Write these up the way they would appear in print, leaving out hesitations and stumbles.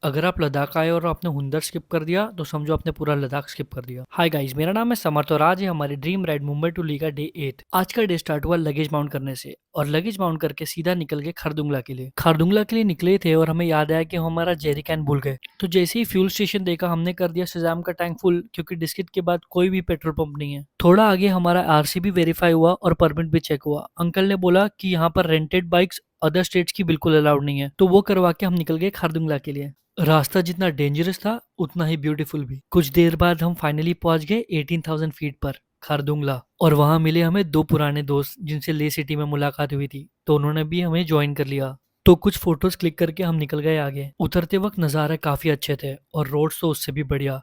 अगर आप लद्दाख आए और आपने हुंदर स्किप कर दिया तो समझो आपने पूरा लद्दाख स्किप कर दिया। हाय गाइस, मेरा नाम है समर्थ और आज है हमारी ड्रीम राइड मुंबई टू ली का डे 8। आज का डे स्टार्ट हुआ लगेज माउंट करने से और लगेज माउंट करके सीधा निकल गए खारदुंगला के लिए। खारदुंगला के लिए निकले थे और हमें याद आया कि हम हमारा जेरी कैन भूल गए। तो जैसे ही फ्यूल स्टेशन देखा हमने कर दिया शज़ाम का टैंक फुल, क्योंकि डिस्किट के बाद कोई भी पेट्रोल पंप नहीं है। थोड़ा आगे हमारा आरसी भी वेरीफाई हुआ और परमिट भी चेक हुआ। अंकल ने बोला कि यहाँ पर रेंटेड बाइक्स अदर स्टेट्स की बिल्कुल अलाउड नहीं है, तो वो करवा के हम निकल गए खारदुंगला के लिए। रास्ता जितना डेंजरस था उतना ही ब्यूटीफुल भी। कुछ देर बाद हम फाइनली पहुंच गए 18,000 फीट पर खारदुंगला, और वहां मिले हमें दो पुराने दोस्त जिनसे ले सिटी में मुलाकात हुई थी, तो उन्होंने भी हमें ज्वाइन कर लिया। तो कुछ फोटोज क्लिक करके हम निकल गए आगे। उतरते वक्त नज़ारे काफ़ी अच्छे थे और रोड्स तो उससे भी बढ़िया।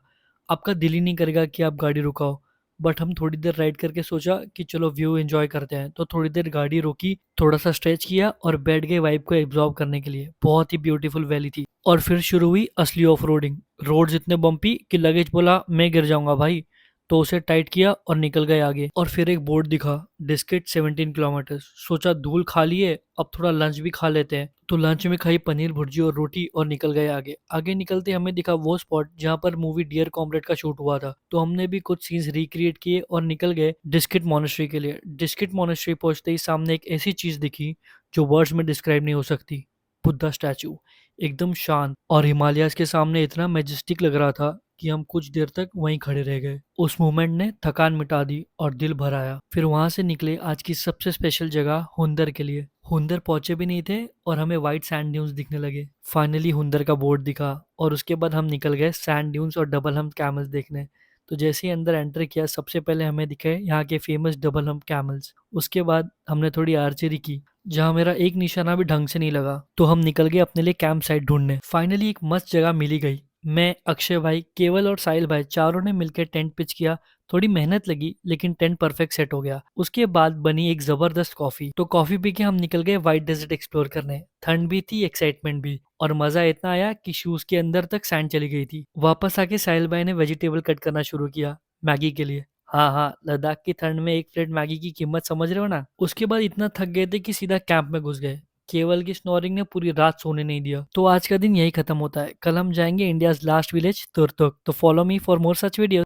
आपका दिल ही नहीं करेगा कि आप गाड़ी रुकाओ। बट हम थोड़ी देर राइड करके सोचा कि चलो व्यू एंजॉय करते हैं, तो थोड़ी देर गाड़ी रोकी, थोड़ा सा स्ट्रेच किया और बैठ गए वाइब को एब्जॉर्ब करने के लिए। बहुत ही ब्यूटीफुल वैली थी। और फिर शुरू हुई असली ऑफ रोडिंग। रोड्स इतने बम्पी कि लगेज बोला मैं गिर जाऊंगा भाई, तो उसे टाइट किया और निकल गए आगे। और फिर एक बोर्ड दिखा, डिस्किट 17 किलोमीटर। सोचा धूल खा लिए, अब थोड़ा लंच भी खा लेते हैं, तो लंच में खाई पनीर भुर्जी और रोटी और निकल गए आगे। आगे निकलते हमें दिखा वो स्पॉट जहाँ पर मूवी डियर कॉमरेड का शूट हुआ था, तो हमने भी कुछ सीन्स रिक्रिएट किए और निकल गए डिस्किट मोनेस्ट्री के लिए। डिस्किट मोनेस्ट्री पहुंचते ही सामने एक ऐसी चीज दिखी जो वर्ड्स में डिस्क्राइब नहीं हो सकती। बुद्धा स्टैचू, एकदम शांत और हिमालयाज के सामने इतना मैजेस्टिक लग रहा था कि हम कुछ देर तक वहीं खड़े रह गए। उस मोमेंट ने थकान मिटा दी और दिल भर आया। फिर वहां से निकले आज की सबसे स्पेशल जगह हुंदर के लिए। हुंदर पहुंचे भी नहीं थे और हमें वाइट सैंड ड्यून्स दिखने लगे। फाइनली हुंदर का बोर्ड दिखा और उसके बाद हम निकल गए सैंड ड्यून्स और डबल हम्प कैमल्स देखने। तो जैसे ही अंदर एंटर किया सबसे पहले हमें दिखे यहाँ के फेमस डबल हम्प कैमल्स। उसके बाद हमने थोड़ी आर्चरी की, जहाँ मेरा एक निशाना भी ढंग से नहीं लगा, तो हम निकल गए अपने लिए कैंप साइट ढूंढने। फाइनली एक मस्त जगह मिली गई। मैं, अक्षय भाई, केवल और साहिल भाई चारों ने मिलकर टेंट पिच किया। थोड़ी मेहनत लगी लेकिन टेंट परफेक्ट सेट हो गया। उसके बाद बनी एक जबरदस्त कॉफी, तो कॉफी पी के हम निकल गए व्हाइट डेजर्ट एक्सप्लोर करने। ठंड भी थी, एक्साइटमेंट भी, और मजा इतना आया कि शूज के अंदर तक सैंड चली गई थी। वापस आके साहिल भाई ने वेजिटेबल कट करना शुरू किया मैगी के लिए। हाँ हाँ, लद्दाख की ठंड में एक प्लेट मैगी की कीमत समझ रहे हो ना। उसके बाद इतना थक गए थे कि सीधा कैंप में घुस गए। केवल की स्नोरिंग ने पूरी रात सोने नहीं दिया। तो आज का दिन यही खत्म होता है। कल हम जाएंगे इंडियाज लास्ट विलेज तुरतुक। तो follow me for more such video.